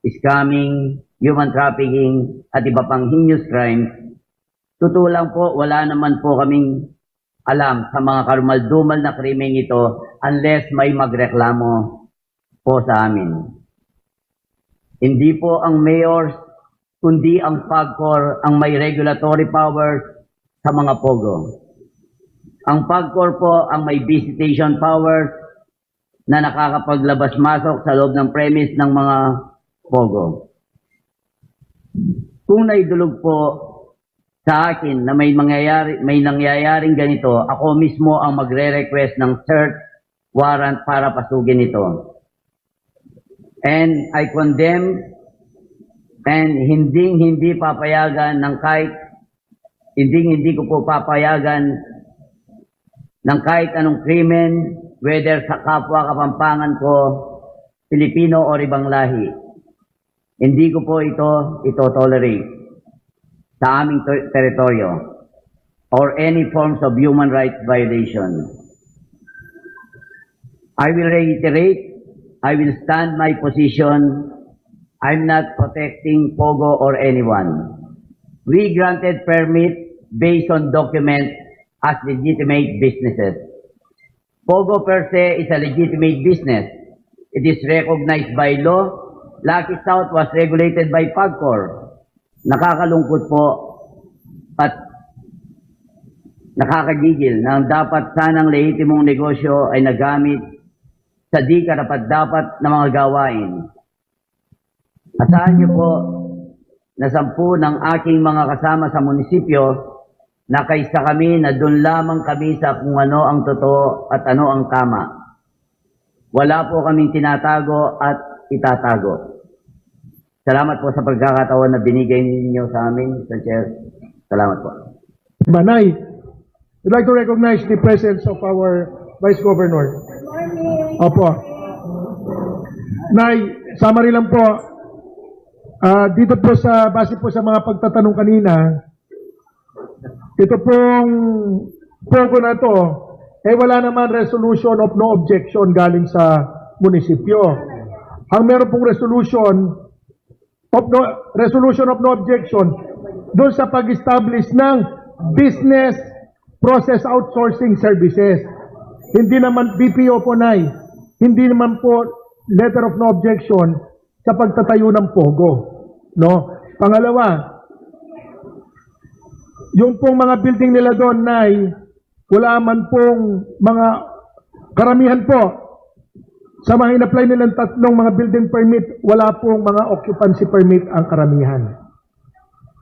scamming, human trafficking, at iba pang heinous crimes. Totoo lang po, wala naman po kaming alam sa mga karumaldumal na krimeng ito unless may magreklamo po sa amin. Hindi po ang mayors, kundi ang PAGCOR ang may regulatory powers sa mga POGO. Ang PAGCOR po ang may visitation powers na nakakapaglabas-masok sa loob ng premise ng mga POGO. Kung naidulog po sa akin na may nangyayaring ganito, ako mismo ang magre-request ng search warrant para pasugin ito. And I condemn and hindi papayagan ng hindi ko po papayagan ng kahit anong krimen, whether sa kapwa kapampangan ko, Pilipino o ibang lahi. Hindi ko po ito tolerate sa aming teritoryo or any forms of human rights violation. I will reiterate, I will stand my position. I'm not protecting POGO or anyone. We granted permit based on documents as legitimate businesses. POGO per se is a legitimate business. It is recognized by law. Lucky South was regulated by PAGCOR. Nakakalungkot po at nakakagigil na ang dapat sanang lehitimong negosyo ay nagamit sa di karapat-dapat na mga gawain. Asahan niyo po na 10 ng aking mga kasama sa munisipyo na kaysa kami na doon lamang kami sa kung ano ang totoo at ano ang tama. Wala po kaming tinatago at itatago. Salamat po sa pagkakataon na binigay ninyo sa amin, Mr. Chair. Salamat po. Manay, we'd like to recognize the presence of our Vice Governor. Opo. Nay, summary lang po. Dito po base po sa mga pagtatanong kanina, ito pong POGO na to, wala naman resolution of no objection galing sa munisipyo. Ang meron pong resolution of no objection doon sa pag-establish ng business process outsourcing services. Hindi naman BPO po, Nay. Hindi naman po letter of no objection sa pagtatayo ng POGO. No? Pangalawa, yung pong mga building nila doon, Nay, wala man pong mga karamihan po sa mga in-apply nilang 3 mga building permit, wala pong mga occupancy permit ang karamihan.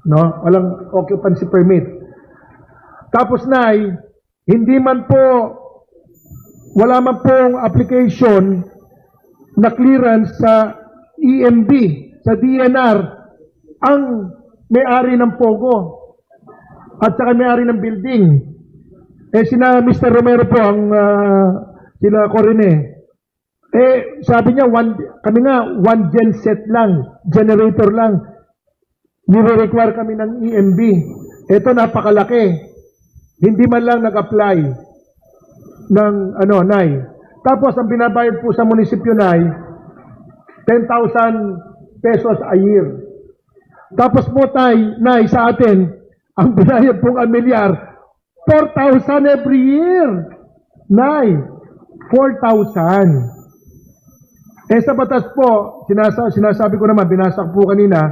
No? Walang occupancy permit. Tapos, Nay, hindi man po, wala man pong application na clearance sa EMB, sa DNR, ang may-ari ng POGO at saka may-ari ng building. Sina Mr. Romero po, sila Corine, sabi niya, kami nga, 1 genset lang, generator lang. Nire-require kami ng EMB. Ito, napakalaki. Hindi man lang nag-apply ng, Nay. Tapos, ang binabayad po sa munisipyo, Nay, 10,000 pesos a year. Tapos po, Nay, sa atin, ang binayad pong amilyar, 4,000 every year. Nay, 4,000. Sa batas po, sinasabi ko naman, binasa ko po kanina,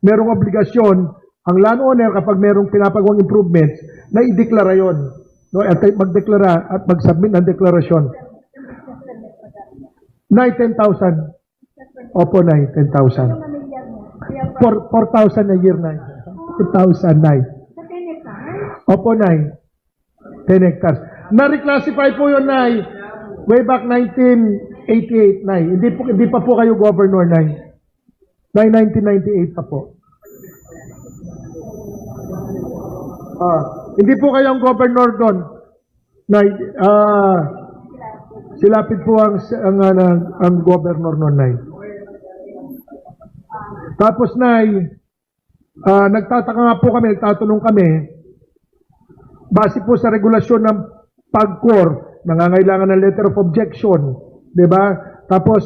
merong obligasyon ang landowner kapag merong pinapagawang improvements na ideklara yon. No, at magdeklara at mag-submit ng deklarasyon. Nay, 10,000. Opo, Nay, 10,000. 4,000 a year, Nay. 2,000, Nay. Opo, Nay. 10 hectares. Na-reclassify po yun, Nay, way back 1988, Nay. Hindi pa po kayo governor, Nay. Nay, 1998 pa po. Hindi po kayo ang governor doon. Nay, silapit po ang governor noon, Nay. Tapos, Nay, nagtataka nga po kami, nagtatanong kami, base po sa regulasyon ng PAGCOR, nangangailangan ng letter of objection, di ba? Tapos,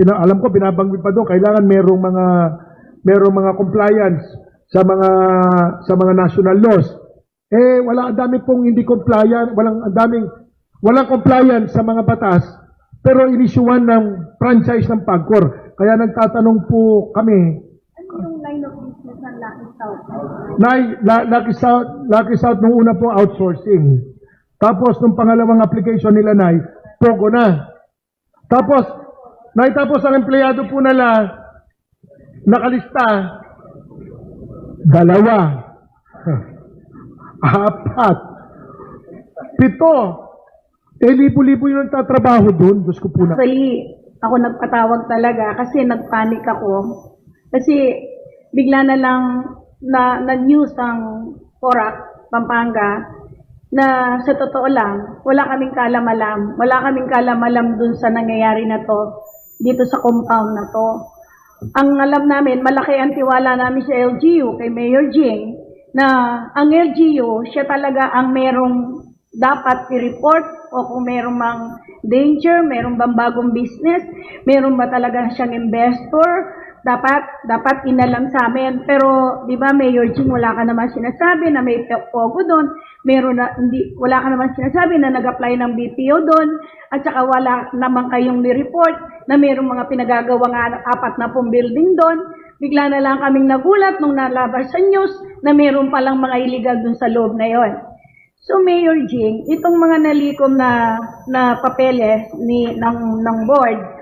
alam ko binabanggit pa doon, kailangan merong mga compliance sa mga national laws. Wala, ang dami pong hindi compliant, walang compliance sa mga batas, pero inisyuhan ng franchise ng PAGCOR. Kaya nagtatanong po kami, Ano yung line of business ng Lucky South? Lucky South nung una po outsourcing. Tapos nung pangalawang application nila, Pogo na. Tapos ang empleyado po nila, nakalista, 2, 4, 7, libo-libo yung nagtatrabaho doon. Diyos ko po na. Actually, ako nagpatawag talaga kasi nagpanik ako. Kasi bigla na lang na-news ang Porac, Pampanga, na sa totoo lang, wala kaming kalamalam dun sa nangyayari na to, dito sa compound na to. Ang alam namin, malaki ang tiwala namin sa LGU, kay Mayor Jing, na ang LGU, siya talaga ang merong dapat i-report o kung merong mang danger, merong bang bagong business, meron ba talaga siyang investor, dapat inalam sa amin. Pero, di ba, Mayor Jing, wala ka naman sinasabi na may Pogo doon, wala ka naman sinasabi na nag-apply ng BPO doon, at saka wala naman kayong ni-report na merong mga pinagagawang 40 building doon. Bigla na lang kaming nagulat nung nalabas sa news na meron palang mga illegal doon sa loob na yon. So, Mayor Jing, itong mga nalikom na papeles ng board,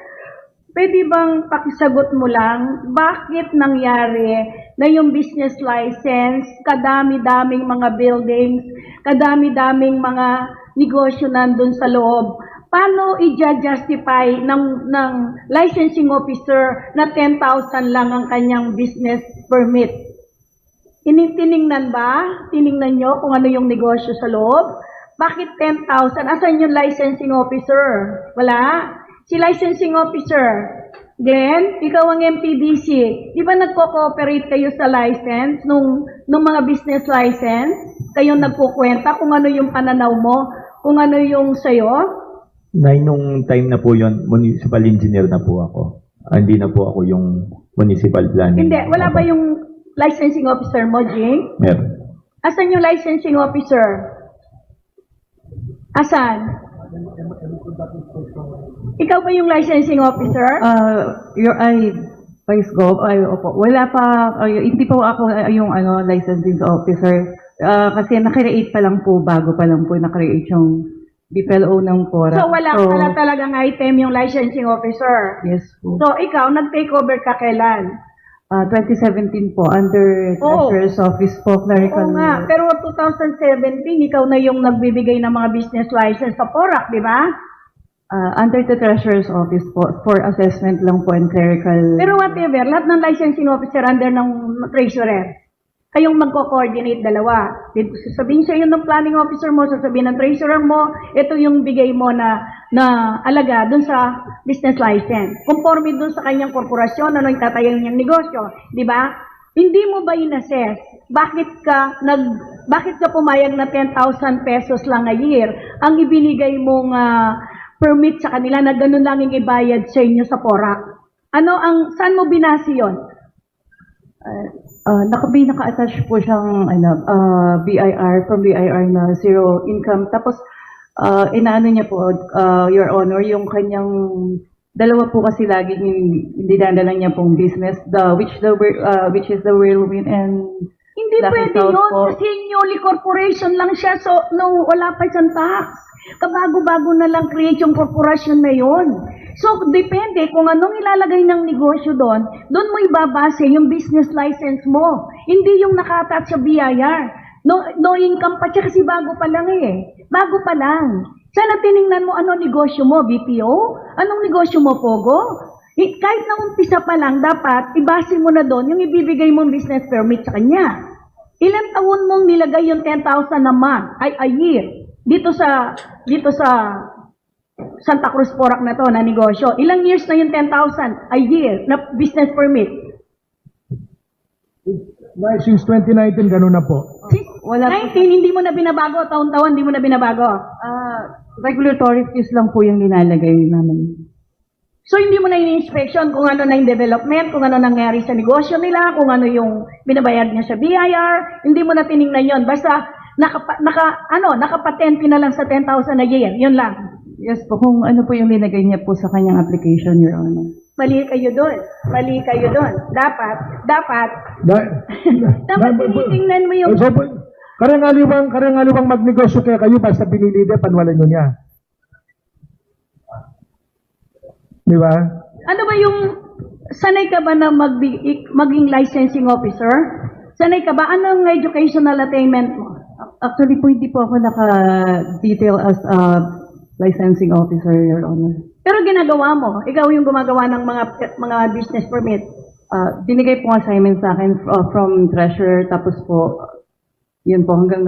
pwede bang pakisagot mo lang, bakit nangyari na yung business license, kadami-daming mga buildings, kadami-daming mga negosyo nandun sa loob, paano i-justify ng licensing officer na 10,000 lang ang kanyang business permit? Tiningnan nyo kung ano yung negosyo sa loob? Bakit 10,000? Asan yung licensing officer? Wala. Si licensing officer, Glenn, ikaw ang MPDC. Di ba nagko-cooperate kayo sa license nung mga business license? Kayong nagkukwenta kung ano yung pananaw mo, kung ano yung sayo? Nung time na po yon, municipal engineer na po ako. Hindi na po ako yung municipal planning. Hindi, wala ba yung licensing officer mo, Jing? Meron. Asan yung licensing officer? Asan? Ikaw ba yung licensing officer? Vice Gov, opo. Wala pa, hindi po ako yung licensing officer. Kasi nakreate pa lang po, bago pa lang po nakreate yung BPLO ng Porac. So wala talagang item yung licensing officer? Yes po. So ikaw, nag-take over ka kailan? 2017 po, under Treasurer's Office po, clerical. Oo nga, pero 2017, ikaw na yung nagbibigay ng mga business license sa Porac, di ba? Under the Treasurer's Office po, for assessment lang po and clerical. Pero whatever, lahat ng licensing officer under ng treasurer, kayong magko-coordinate dalawa. Sasabihin sa iyo ng planning officer mo, sasabihin ng treasurer mo, ito yung bigay mo na alaga dun sa business license. Conforme dun sa kanyang korporasyon, ano yung tatayin niyang negosyo, di ba? Hindi mo ba in-assess? Bakit ka pumayag na 10,000 pesos lang a year ang ibinigay mong permit sa kanila na ganun lang yung ibayad sa inyo sa Porac? Saan mo binasi yun? Naka-attach po siyang BIR, from BIR na zero income. Tapos, inaano niya po, Your Honor, yung kanyang, dalawa po kasi laging dinadala niya pong business, which is the Whirlwind and Hindi Lucky pwede South yun, po. kasi newly corporation lang siya, so wala pa siyang tax. Kabago-bago na lang create yung corporation na yun. So, depende kung anong ilalagay ng negosyo doon mo ibabase yung business license mo. Hindi yung naka-attach sa BIR. No income pa siya kasi bago pa lang eh. Bago pa lang. Sana tiningnan mo anong negosyo mo, BPO? Anong negosyo mo, Pogo? Kahit na umpisa pa lang, dapat ibase mo na doon yung ibibigay mong business permit sa kanya. Ilang taon mong nilagay yung 10,000 a month, a year, dito sa Santa Cruz Porac na to na negosyo. Ilang years na yung 10,000 a year na business permit? Since 2019, ganun na po. Wala po. 19, hindi mo na binabago. Taon-taon, hindi mo na binabago. Regulatory fees lang po yung nilalagay namin. So, hindi mo na inspection kung ano na yung development, kung ano nangyari sa negosyo nila, kung ano yung binabayad niya sa BIR. Hindi mo na tiningnan yon. Basta, nakapatente na lang sa 10,000 a year. Yun lang. Yes po, kung ano po yung linagay niya po sa kanyang application, Your Honor. Mali kayo doon. Mali kayo doon. Dapat, dapat tinitingnan mo yung... So, karangaliwang magnegosyo kayo basta binili niya, panwalan nyo niya. Di ba? Ano ba yung... Sanay ka ba na maging licensing officer? Sanay ka ba? Anong educational attainment mo? Actually po, hindi po ako naka-detail as a licensing officer, Your Honor. Pero ginagawa mo. Ikaw yung gumagawa ng mga business permit. Binigay po assignment sa akin from treasurer, tapos po, yun po hanggang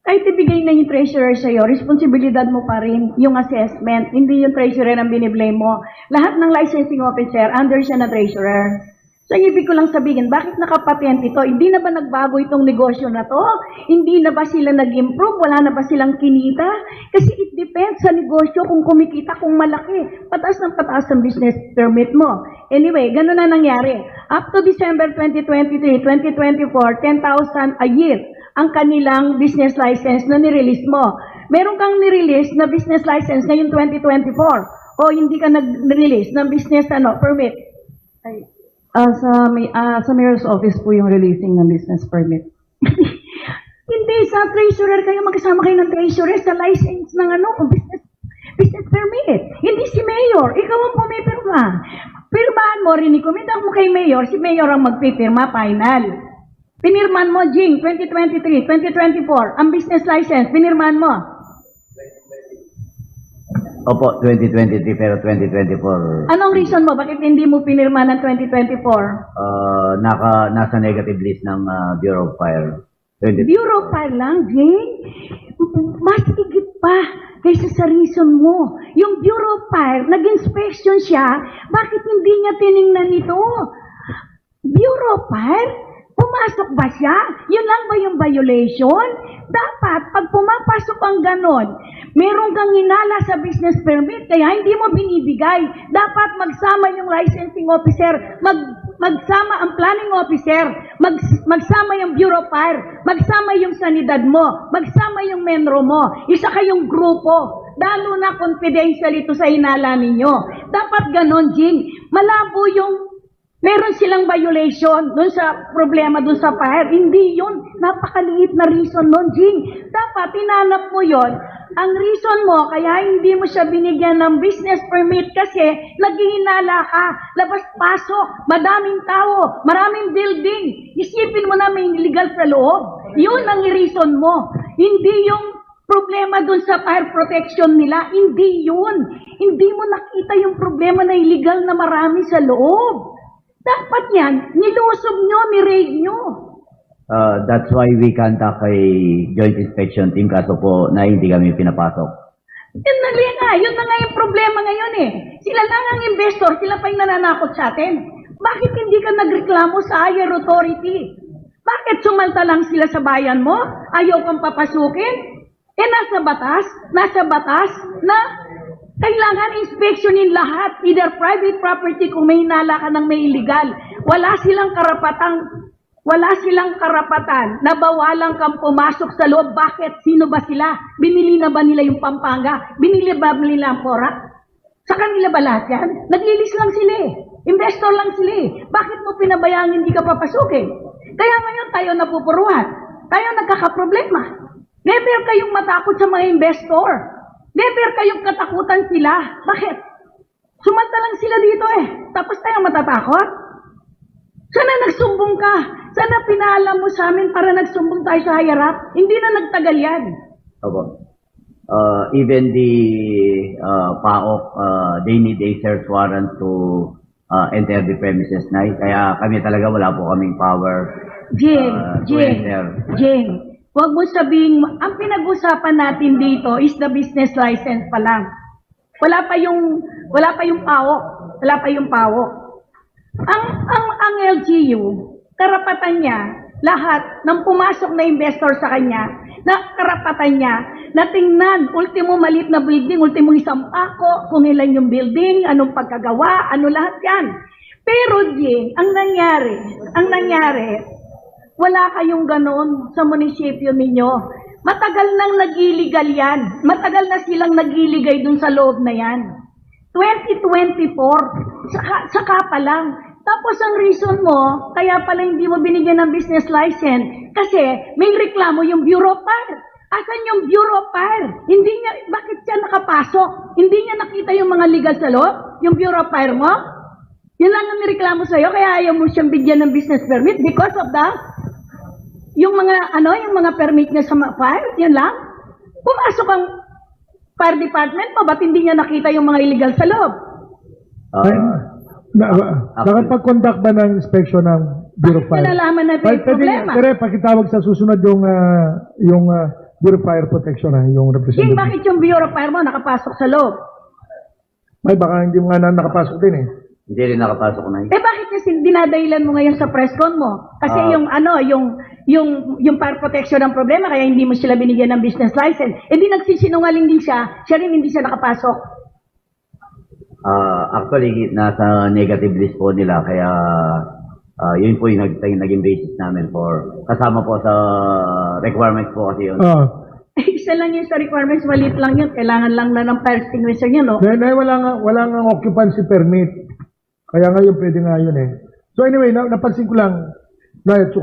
Kahit ibigay na yung treasurer sa'yo, responsibilidad mo pa rin yung assessment. Hindi yung treasurer ang biniblame mo. Lahat ng licensing officer, under siya na treasurer. So, ibig ko lang sabihin, bakit nakapatent ito? Hindi na ba nagbago itong negosyo na to? Hindi na ba sila nag-improve? Wala na ba silang kinita? Kasi it depends sa negosyo kung kumikita, kung malaki. Pataas ng pataas ang business permit mo. Anyway, ganun na nangyari. Up to December 2023, 2024, 10,000 a year ang kanilang business license na nirelease mo. Meron kang nirelease na business license ngayong 2024 o hindi ka nag-release ng business permit. sa mayor's office po yung releasing ng business permit. Hindi, sa treasurer kayo, magkasama kayo ng treasurer sa license ng business permit. Hindi si mayor, ikaw ang pumipirma. Pirmahan mo, rinikomenda mo kay mayor, si mayor ang magpipirma, final. Pinirman mo, Jing, 2023, 2024, ang business license, pinirman mo. Opo, 2023 pero 2024. Anong reason mo? Bakit hindi mo pinirma ng 2024? Nasa negative list ng Bureau of Fire. Bureau pa lang, Jing. Mas higit pa kaysa sa reason mo. Yung Bureau of Fire, nag-inspection siya, bakit hindi niya tiningnan ito? Bureau of Fire? Pumasok ba siya? Yun lang ba yung violation? Dapat, pag pumapasok ang ganon, meron kang hinala sa business permit, kaya hindi mo binibigay. Dapat magsama yung licensing officer, magsama ang planning officer, magsama yung Bureau of Fire, magsama yung sanidad mo, magsama yung menro mo, isa kayong grupo. Lalo na confidential ito sa hinala ninyo. Dapat ganon, Jing. Malabo yung meron silang violation doon sa problema doon sa fire. Hindi yun. Napakaliit na reason nun, Jing. Dapat, tinanap mo yon. Ang reason mo, kaya hindi mo siya binigyan ng business permit kasi naghihinala ka. Labas-pasok, madaming tao, maraming building. Isipin mo na may illegal sa loob. Yun ang reason mo. Hindi yung problema dun sa fire protection nila. Hindi yun. Hindi mo nakita yung problema na illegal na marami sa loob. Dapat yan, nilusob nyo, ni-raid nyo. That's why we contact a joint inspection team kaso po na hindi kami pinapasok. Yun na nga yung problema ngayon eh. Sila lang ang investor, sila pa yung nananakot sa atin. Bakit hindi ka nagreklamo sa higher authority? Bakit sumalta lang sila sa bayan mo? Ayaw kang papasukin? Nasa batas na kailangan inspeksyonin lahat, either private property kung may hinala ka ng may illegal. Wala silang karapatan na bawalan kang pumasok sa loob. Bakit? Sino ba sila? Binili na ba nila yung Pampanga? Binili ba nila ang Porac? Sa kanila ba lahat yan? Naglilis lang sila eh. Investor lang sila eh. Bakit mo pinabayaan hindi ka papasukin? Kaya ngayon tayo napupuruan. Tayo nagkakaproblema. Never kayong matakot sa mga investor. Never kayong katakutan sila. Bakit? Sumanta lang sila dito eh. Tapos tayo matatakot? Sana nagsumbong ka. Sana pinaalam mo sa amin para nagsumbong tayo sa higher up. Hindi na nagtagal yan. Opo. Even the PAOK, they need a search warrant to enter the premises na. Kaya kami talaga wala po kaming power to enter. Jing. Huwag mo sabihin, ang pinag-usapan natin dito is the business license pa lang. Wala pa yung PAOK. Wala pa yung PAOK. Ang LGU, karapatan niya, lahat ng pumasok na investor sa kanya, na karapatan niya natingnan, ultimo maliit na building, ultimo isang pako, kung ilan yung building, anong pagkagawa, ano lahat yan. Pero Jing, ang nangyari, wala kayong ganon sa munisipyo ninyo. Matagal nang nag-illegal yan. Matagal na silang nag-iligay dun sa loob na yan. 2024, saka pa lang. Tapos ang reason mo, kaya pala hindi mo binigyan ng business license, kasi may reklamo yung Bureau of Fire. Asan yung Bureau of Fire? Hindi niya, bakit siya nakapasok? Hindi niya nakita yung mga legal sa loob? Yung Bureau of Fire mo? Yun lang ang nireklamo sa'yo, kaya ayaw mo siyang bigyan ng business permit because of the, yung mga permit niya sa fire, yun lang. Pumasok ang fire department mo, ba't hindi niya nakita yung mga illegal sa loob? Nakapag-conduct ba ng inspection ng Bureau of Fire? Nalalaman natin yung problema. Pero pakitawag sa susunod yung Bureau of Fire Protection, yung Jing, representative. bakit yung Bureau of Fire mo nakapasok sa loob? Ay, baka hindi mo nga nakapasok din eh. Hindi rin nakapasok na yun. Bakit niya dinadahilan mo ngayon sa press con mo? Kasi yung fire protection ang problema, kaya hindi mo sila binigyan ng business license. Di nagsisinungaling din siya rin hindi siya nakapasok. Actually, nasa negative list po nila, kaya yun po yung naging basis namin for, kasama po sa requirements po kasi yun. Isa lang yun sa requirements, maliit lang yun. Kailangan lang na ng fire extinguisher niya, no? Wala nga occupancy permit. Kaya ngayon pwede nga yun eh. So anyway, napansin ko lang, ba't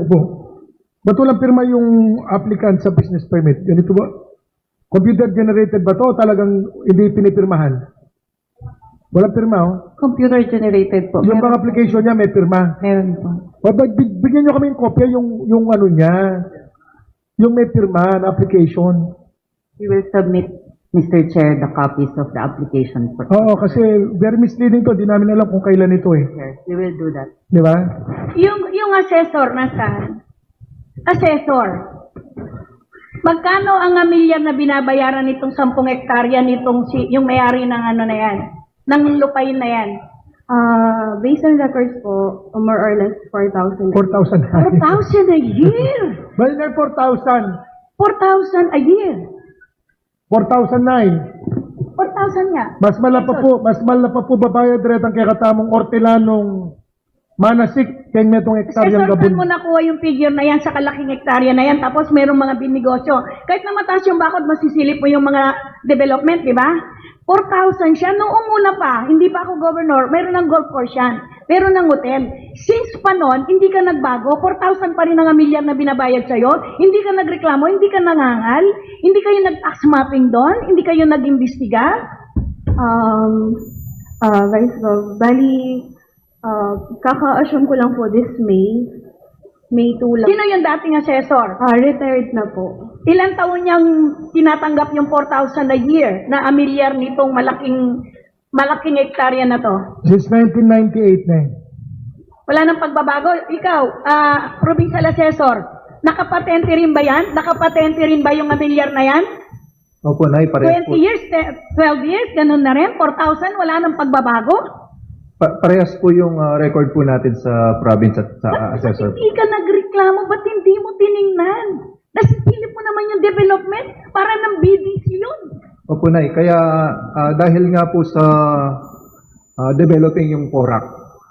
walang pirma yung applicant sa business permit? Ganito ba? Computer generated ba to o talagang hindi pinipirmahan? Walang pirma, oh. Computer generated po. Yung bang application niya may pirma? Meron po. O, bigyan nyo kami yung kopya, yung ano niya, yung may pirma na application. We will submit, Mr. Chair, the copies of the application for. Oo, kasi very misleading to. Di namin alam kung kailan ito eh. Yes, we will do that. Di ba? Yung assessor, nasaan? Assessor. Magkano ang amilyar na binabayaran nitong 10 hektarya nitong yung may-ari ng ano na yan? Ng lupain na yan? Based on records po, more or less 4,000. 4,000. 4,000 a year! Bali na 4,000. 4,000 a year! 4,009. 4,000 nga. Mas malala pa po babayad rin ang kakatamong ortelanong manasik kaya metong hektaryang Assessor, saan mo gabon. nakuha yung figure na yan sa kalaking hektarya na yan, tapos merong mga binegosyo. Kahit na mataas yung bakod, masisilip mo yung mga development, di ba? 4,000 siya. Noong una pa, hindi pa ako governor, meron ng golf course yan. Meron ng hotel. Since pa noon, hindi ka nagbago, 4,000 pa rin ang amilyar na binabayad sa'yo, hindi ka nagreklamo, hindi ka nangangal, hindi kayo nag-tax mapping doon, hindi kayo nag-imbestiga. Vice Gov, bali, kaka-assume ko lang po this May 2 lang. Sino yung dating assessor? Retired na po. Ilang taon niyang tinatanggap yung 4,000 a year na amilyar nitong malaking hektarya na to? Since 1998 na eh. Wala nang pagbabago. Ikaw, provincial assessor, nakapatente rin ba yan? Nakapatente rin ba yung amilyar na yan? Opo, Nay, 20 parehas po. years, 12 years, ganun na rin? 4,000, wala nang pagbabago? Parehas po yung record po natin sa province at sa assessor. Hindi ka nagreklamo, ba't hindi mo tiningnan? Nasilip mo naman yung development para ng BDC yun. Opo, Nay, kaya dahil nga po sa developing yung PORAC,